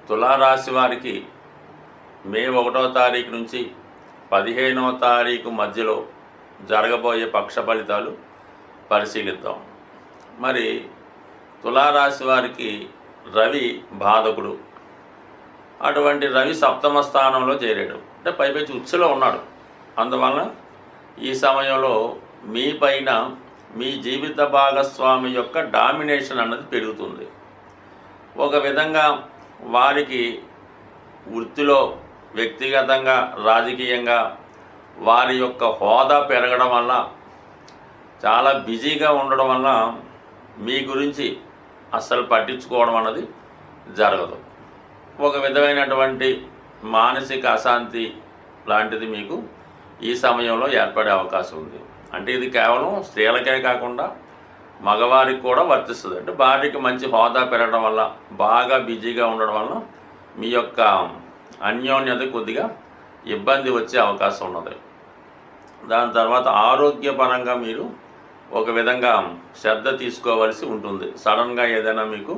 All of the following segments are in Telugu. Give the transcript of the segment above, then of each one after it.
తులారాశి వారికి మే 1వ తారీఖు నుంచి 15వ తారీఖు మధ్యలో జరగబోయే పక్ష ఫలితాలు పరిశీలిద్దాం. మరి తులారాశి వారికి రవి బాధకుడు. అటువంటి రవి సప్తమ స్థానంలో చేరాడు, అంటే పైపైచి ఉచ్చులో ఉన్నాడు. అందువలన ఈ సమయంలో మీ పైన మీ జీవిత భాగస్వామి యొక్క డామినేషన్ అన్నది పెరుగుతుంది. ఒక విధంగా వారికి వృత్తిలో, వ్యక్తిగతంగా, రాజకీయంగా వారి యొక్క హోదా పెరగడం వల్ల, చాలా బిజీగా ఉండడం వల్ల మీ గురించి అస్సలు పట్టించుకోవడం అన్నది జరగదు. ఒక విధమైనటువంటి మానసిక అశాంతి లాంటిది మీకు ఈ సమయంలో ఏర్పడే అవకాశం ఉంది. అంటే ఇది కేవలం స్త్రీలకే కాకుండా మగవారికి కూడా వర్తిస్తుంది. అంటే భార్యకి మంచి హోదా పెరగడం వల్ల, బాగా బిజీగా ఉండడం వల్ల మీ యొక్క అన్యోన్యత కొద్దిగా ఇబ్బంది వచ్చే అవకాశం ఉన్నది. దాని తర్వాత ఆరోగ్యపరంగా మీరు ఒక విధంగా శ్రద్ధ తీసుకోవాల్సి ఉంటుంది. సడన్గా ఏదైనా మీకు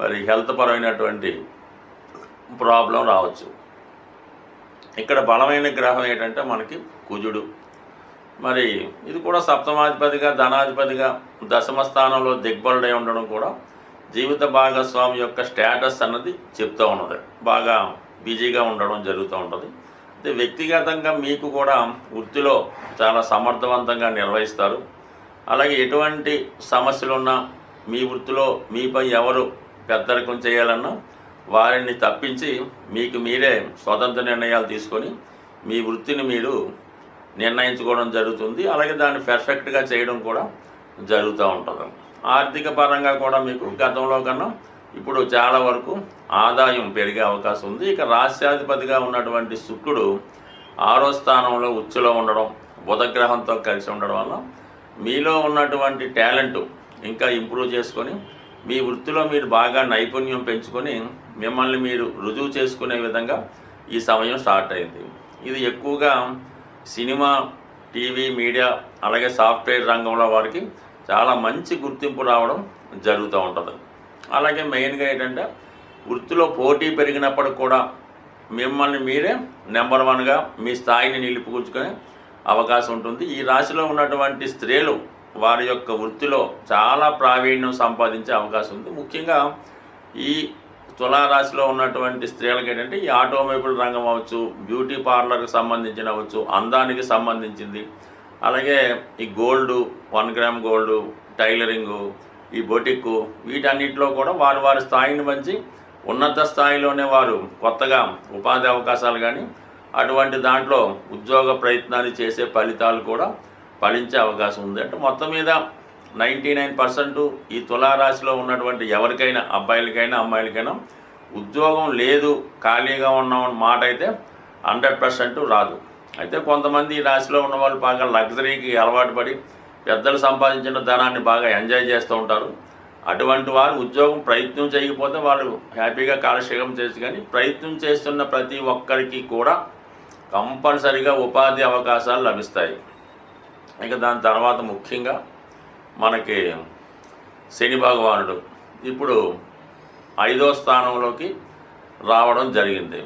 మరి హెల్త్ పరమైనటువంటి ప్రాబ్లం రావచ్చు. ఇక్కడ బలమైన గ్రహం ఏంటంటే మనకి కుజుడు. మరి ఇది కూడా సప్తమాధిపతిగా, ధనాధిపతిగా దశమ స్థానంలో దిగ్బలుడై ఉండడం కూడా జీవిత భాగస్వామి యొక్క స్టేటస్ అన్నది చెప్తూ ఉన్నది. బాగా బిజీగా ఉండడం జరుగుతూ ఉంటుంది. అయితే వ్యక్తిగతంగా మీకు కూడా వృత్తిలో చాలా సమర్థవంతంగా నిర్వహిస్తారు. అలాగే ఎటువంటి సమస్యలున్నా మీ వృత్తిలో మీపై ఎవరు పెద్దరికం చేయాలన్నా వారిని తప్పించి మీకు మీరే స్వతంత్ర నిర్ణయాలు తీసుకొని మీ వృత్తిని మీరు నిర్ణయించుకోవడం జరుగుతుంది. అలాగే దాన్ని పర్ఫెక్ట్గా చేయడం కూడా జరుగుతూ ఉంటుంది. ఆర్థిక పరంగా కూడా మీకు గతంలో కన్నా ఇప్పుడు చాలా వరకు ఆదాయం పెరిగే అవకాశం ఉంది. ఇక రాష్ట్రాధిపతిగా ఉన్నటువంటి శుక్రుడు 6వ స్థానంలో ఉచ్చులో ఉండడం, బుధగ్రహంతో కలిసి ఉండడం వల్ల మీలో ఉన్నటువంటి టాలెంట్ ఇంకా ఇంప్రూవ్ చేసుకొని మీ వృత్తిలో మీరు బాగా నైపుణ్యం పెంచుకొని మిమ్మల్ని మీరు రుజువు చేసుకునే విధంగా ఈ సమయం స్టార్ట్ అయింది. ఇది ఎక్కువగా సినిమా, టీవీ, మీడియా, అలాగే సాఫ్ట్వేర్ రంగంలో వారికి చాలా మంచి గుర్తింపు రావడం జరుగుతూ ఉంటుంది. అలాగే మెయిన్గా ఏంటంటే వృత్తిలో పోటీ పెరిగినప్పటికి కూడా మిమ్మల్ని మీరే నెంబర్ 1గా మీ స్థాయిని నిలుపుకుంచుకునే అవకాశం ఉంటుంది. ఈ రాశిలో ఉన్నటువంటి స్త్రీలు వారి యొక్క వృత్తిలో చాలా ప్రావీణ్యం సంపాదించే అవకాశం ఉంది. ముఖ్యంగా ఈ తులారాశిలో ఉన్నటువంటి స్త్రీలకు ఏంటంటే ఈ ఆటోమొబైల్ రంగం అవ్వచ్చు, బ్యూటీ పార్లర్కి సంబంధించిన అవ్వచ్చు, అందానికి సంబంధించింది, అలాగే ఈ గోల్డు, 1 గ్రామ్ గోల్డు, టైలరింగు, ఈ బొటిక్కు, వీటన్నిటిలో కూడా వారి వారి స్థాయిని మంచి ఉన్నత స్థాయిలోనే వారు కొత్తగా ఉపాధి అవకాశాలు కానీ అటువంటి దాంట్లో ఉద్యోగ ప్రయత్నాలు చేసే ఫలితాలు కూడా ఫలించే అవకాశం ఉంది. అంటే మొత్తం మీద 99% ఈ తులారాశిలో ఉన్నటువంటి ఎవరికైనా, అబ్బాయిలకైనా అమ్మాయిలకైనా ఉద్యోగం లేదు, ఖాళీగా ఉన్నాం మాట అయితే 100% రాదు. అయితే కొంతమంది ఈ రాశిలో ఉన్న వాళ్ళు బాగా లగ్జరీకి అలవాటు పడి పెద్దలు సంపాదించిన ధనాన్ని బాగా ఎంజాయ్ చేస్తూ ఉంటారు. అటువంటి వారు ఉద్యోగం ప్రయత్నం చేయకపోతే వాళ్ళు హ్యాపీగా కాలక్షేపం చేయొచ్చు. కానీ ప్రయత్నం చేస్తున్న ప్రతి ఒక్కరికి కూడా కంపల్సరీగా ఉపాధి అవకాశాలు లభిస్తాయి. ఇక దాని తర్వాత ముఖ్యంగా మనకి శని భగవానుడు ఇప్పుడు 5వ స్థానంలోకి రావడం జరిగింది.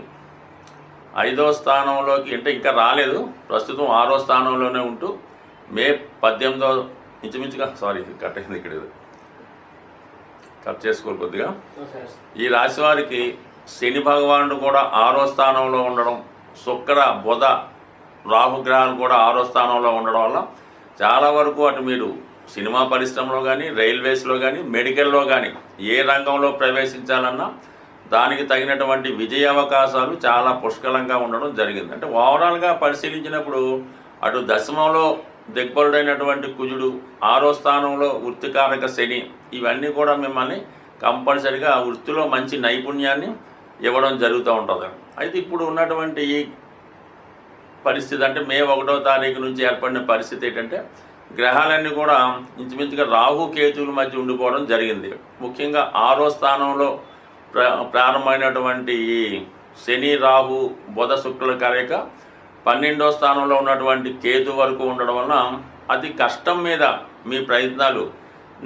5వ స్థానంలోకి అంటే ఇంకా రాలేదు, ప్రస్తుతం 6వ స్థానంలోనే ఉంటూ మే 18వ ఇంచుమించుగా కట్ అయింది, ఇక్కడ కట్ చేసుకోవాలి కొద్దిగా. ఈ రాశి వారికి శని భగవానుడు కూడా 6వ స్థానంలో ఉండడం, శుక్ర, బుధ, రాహుగ్రహాలు కూడా 6వ స్థానంలో ఉండడం వల్ల చాలా వరకు అటు మీరు సినిమా పరిశ్రమలో కానీ, రైల్వేస్లో కానీ, మెడికల్లో కానీ ఏ రంగంలో ప్రవేశించాలన్నా దానికి తగినటువంటి విజయ అవకాశాలు చాలా పుష్కలంగా ఉండడం జరిగింది. అంటే ఓవరాల్గా పరిశీలించినప్పుడు అటు దశమంలో దిగ్బలుడైనటువంటి కుజుడు, 6వ స్థానంలో వృత్తికారక శని, ఇవన్నీ కూడా మిమ్మల్ని కంపల్సరిగా వృత్తిలో మంచి నైపుణ్యాన్ని ఇవ్వడం జరుగుతూ ఉంటుంది. అయితే ఇప్పుడు ఉన్నటువంటి ఈ పరిస్థితి అంటే మే 1వ తారీఖు నుంచి ఏర్పడిన పరిస్థితి ఏంటంటే గ్రహాలన్నీ కూడా ఇంచుమించుగా రాహు కేతువుల మధ్య ఉండిపోవడం జరిగింది. ముఖ్యంగా 6వ స్థానంలో ప్రారంభమైనటువంటి ఈ శని, రాహు, బుధ, శుక్రుల కలయిక 12వ స్థానంలో ఉన్నటువంటి కేతు వరకు ఉండడం వలన అతి కష్టం మీద మీ ప్రయత్నాలు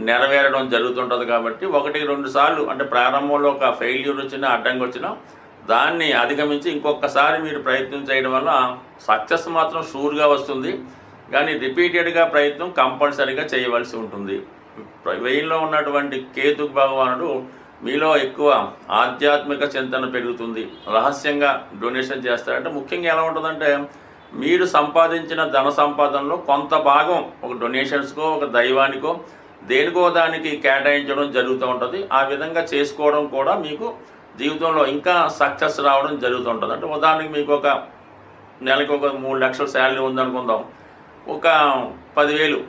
నెరవేరడం జరుగుతుంటుంది. కాబట్టి 1-2 సార్లు అంటే ప్రారంభంలో ఒక ఫెయిల్యూర్ వచ్చినా అడ్డంకి వచ్చినా దాన్ని అధిగమించి ఇంకొకసారి మీరు ప్రయత్నం చేయడం వల్ల సక్సెస్ మాత్రం షూర్గా వస్తుంది. కానీ రిపీటెడ్గా ప్రయత్నం కంపల్సరీగా చేయవలసి ఉంటుంది. వెయ్యిలో ఉన్నటువంటి కేతు భగవానుడు మీలో ఎక్కువ ఆధ్యాత్మిక చింతన పెరుగుతుంది. రహస్యంగా డొనేషన్ చేస్తారంటే ముఖ్యంగా ఎలా ఉంటుందంటే మీరు సంపాదించిన ధన సంపాదనలో కొంత భాగం ఒక డొనేషన్స్కో ఒక దైవానికో దేనికో దానికి కేటాయించడం జరుగుతూ ఉంటుంది. ఆ విధంగా చేసుకోవడం కూడా మీకు జీవితంలో ఇంకా సక్సెస్ రావడం జరుగుతుంటుంది. అంటే ఉదాహరణకి మీకు ఒక నెలకు ఒక 3 లక్షల శాలరీ ఉందనుకుందాం, ఒక 10,000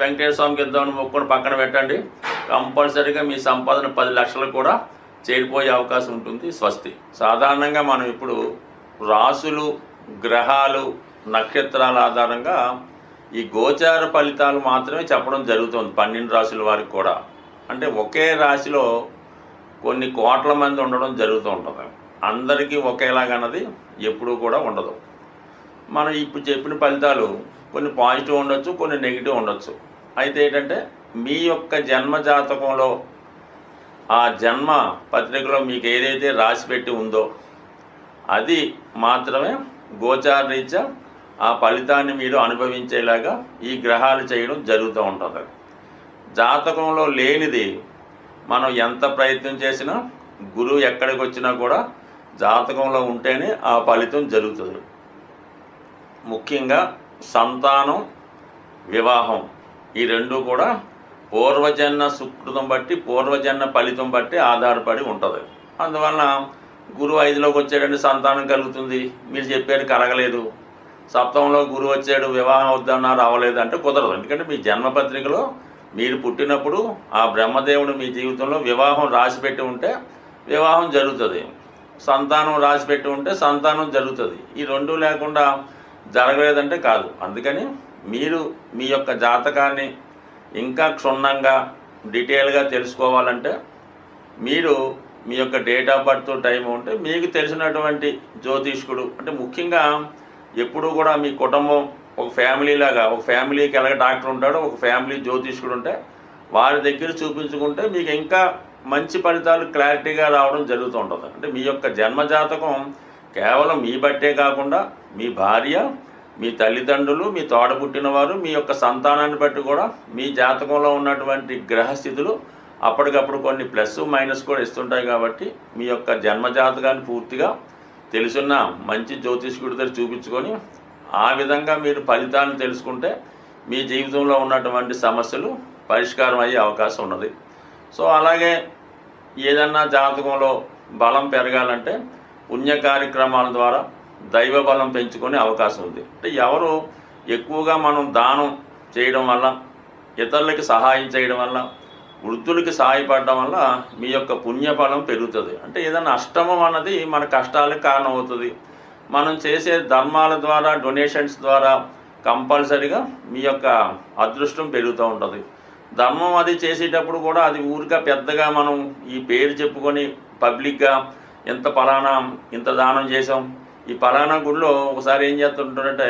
వెంకటేశ్వర స్వామికి ఇద్దామని మొక్కుని పక్కన పెట్టండి, కంపల్సరీగా మీ సంపాదన 10 లక్షలకు కూడా చేరిపోయే అవకాశం ఉంటుంది. స్వస్తి. సాధారణంగా మనం ఇప్పుడు రాసులు, గ్రహాలు, నక్షత్రాల ఆధారంగా ఈ గోచార ఫలితాలు మాత్రమే చెప్పడం జరుగుతుంది 12 రాశుల వారికి కూడా. అంటే ఒకే రాశిలో కొన్ని కోట్ల మంది ఉండడం జరుగుతూ ఉంటుంది. అందరికీ ఒకేలాగన్నది ఎప్పుడూ కూడా ఉండదు. మనం ఇప్పుడు చెప్పిన ఫలితాలు కొన్ని పాజిటివ్ ఉండొచ్చు, కొన్ని నెగిటివ్ ఉండొచ్చు. అయితే ఏంటంటే మీ యొక్క జన్మ జాతకంలో ఆ జన్మ పత్రికలో మీకు ఏదైతే రాసి పెట్టి ఉందో అది మాత్రమే గోచార రీత్యా ఆ ఫలితాన్ని మీరు అనుభవించేలాగా ఈ గ్రహాలు చేయడం జరుగుతూ ఉంటుంది. జాతకంలో లేనిది మనం ఎంత ప్రయత్నం చేసినా గురువు ఎక్కడికి వచ్చినా కూడా జాతకంలో ఉంటేనే ఆ ఫలితం జరుగుతుంది. ముఖ్యంగా సంతానం, వివాహం ఈ రెండు కూడా పూర్వజన్మ సుకృతం బట్టి పూర్వజన్మ ఫలితం బట్టి ఆధారపడి ఉంటుంది. అందువలన గురువు 5లోకి వచ్చాడంటే సంతానం కలుగుతుంది, మీరు చెప్పారు కలగలేదు. సప్తమంలో గురువు వచ్చాడు, వివాహం వద్దన్నారు అవ్వలేదు అంటే కుదరదు. ఎందుకంటే మీ జన్మపత్రికలో మీరు పుట్టినప్పుడు ఆ బ్రహ్మదేవుడు మీ జీవితంలో వివాహం రాసిపెట్టి ఉంటే వివాహం జరుగుతుంది, సంతానం రాసిపెట్టి ఉంటే సంతానం జరుగుతుంది. ఈ రెండు లేకుండా జరగలేదంటే కాదు. అందుకని మీరు మీ యొక్క జాతకాన్ని ఇంకా క్షుణ్ణంగా డీటెయిల్గా తెలుసుకోవాలంటే మీరు మీ యొక్క డేట్ ఆఫ్ బర్త్ టైం ఉంటే మీకు తెలిసినటువంటి జ్యోతిష్కుడు, అంటే ముఖ్యంగా ఎప్పుడూ కూడా మీ కుటుంబం ఒక ఫ్యామిలీ లాగా, ఒక ఫ్యామిలీకి ఎలాగ డాక్టర్ ఉంటాడో ఒక ఫ్యామిలీ జ్యోతిష్కుడు ఉంటే వారి దగ్గర చూపించుకుంటే మీకు ఇంకా మంచి ఫలితాలు క్లారిటీగా రావడం జరుగుతూ ఉంటుంది. అంటే మీ యొక్క జన్మజాతకం కేవలం మీ బట్టే కాకుండా మీ భార్య, మీ తల్లిదండ్రులు, మీ తోడబుట్టిన వారు, మీ యొక్క సంతానాన్ని బట్టి కూడా మీ జాతకంలో ఉన్నటువంటి గ్రహస్థితులు అప్పటికప్పుడు కొన్ని ప్లస్ మైనస్ కూడా ఇస్తుంటాయి. కాబట్టి మీ యొక్క జన్మజాతకాన్ని పూర్తిగా తెలుసున్న మంచి జ్యోతిష్కుడి దగ్గర చూపించుకొని ఆ విధంగా మీరు ఫలితాలను తెలుసుకుంటే మీ జీవితంలో ఉన్నటువంటి సమస్యలు పరిష్కారం అయ్యే అవకాశం ఉన్నది. సో అలాగే ఏదన్నా జాతకంలో బలం పెరగాలంటే పుణ్య కార్యక్రమాల ద్వారా దైవ బలం పెంచుకునే అవకాశం ఉంది. అంటే ఎవరు ఎక్కువగా మనం దానం చేయడం వల్ల, ఇతరులకి సహాయం చేయడం వల్ల, వృద్ధులకి సహాయపడడం వల్ల మీ యొక్క పుణ్యఫలం పెరుగుతుంది. అంటే ఏదైనా అష్టమం అన్నది మన కష్టాలకు కారణం అవుతుంది. మనం చేసే ధర్మాల ద్వారా, డొనేషన్స్ ద్వారా కంపల్సరీగా మీ యొక్క అదృష్టం పెరుగుతూ ఉంటుంది. ధర్మం అది చేసేటప్పుడు కూడా అది ఊరిగా పెద్దగా మనం ఈ పేరు చెప్పుకొని పబ్లిక్గా ఇంత ఫలానా ఇంత దానం చేసాం, ఈ ఫలానా గుడిలో ఒకసారి ఏం చేస్తుంటారంటే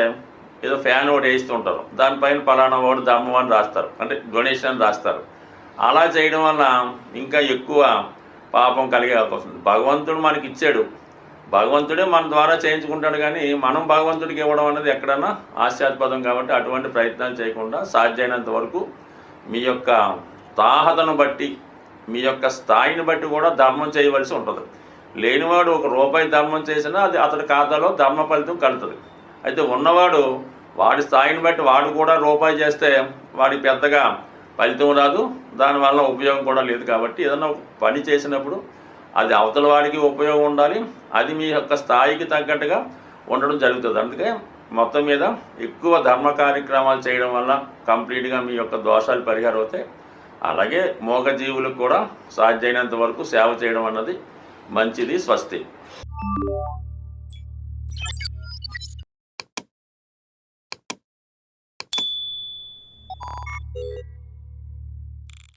ఏదో ఫ్యాన్ ఒకటి వేస్తుంటారు, దానిపైన ఫలానా వాడు ధర్మం అని రాస్తారు, అంటే డొనేషన్ అని రాస్తారు. అలా చేయడం వల్ల ఇంకా ఎక్కువ పాపం కలిగే అవకాశం ఉంది. భగవంతుడు మనకి ఇచ్చాడు, భగవంతుడే మన ద్వారా చేయించుకుంటాడు, కానీ మనం భగవంతుడికి ఇవ్వడం అనేది ఎక్కడన్నా హాస్యాస్పదం. కాబట్టి అటువంటి ప్రయత్నాలు చేయకుండా సాధ్యమైనంత వరకు మీ యొక్క తాహతను బట్టి, మీ యొక్క స్థాయిని బట్టి కూడా ధర్మం చేయవలసి ఉంటుంది. లేనివాడు ₹1 ధర్మం చేసినా అది అతడి ఖాతాలో ధర్మ ఫలితం కలుగుతుంది. అయితే ఉన్నవాడు వాడి స్థాయిని బట్టి వాడు కూడా ₹1 చేస్తే వాడికి పెద్దగా ఫలితం రాదు, దానివల్ల ఉపయోగం కూడా లేదు. కాబట్టి ఏదన్నా పని చేసినప్పుడు అది అవతల వాడికి ఉపయోగం ఉండాలి, అది మీ యొక్క స్థాయికి తగ్గట్టుగా ఉండడం జరుగుతుంది. అందుకే మొత్తం మీద ఎక్కువ ధర్మ కార్యక్రమాలు చేయడం వల్ల కంప్లీట్గా మీ యొక్క దోషాలు పరిహారం అవుతాయి. అలాగే మూగజీవులకు కూడా సాధ్యమైనంత వరకు సేవ చేయడం అన్నది మంచిది. స్వస్తి.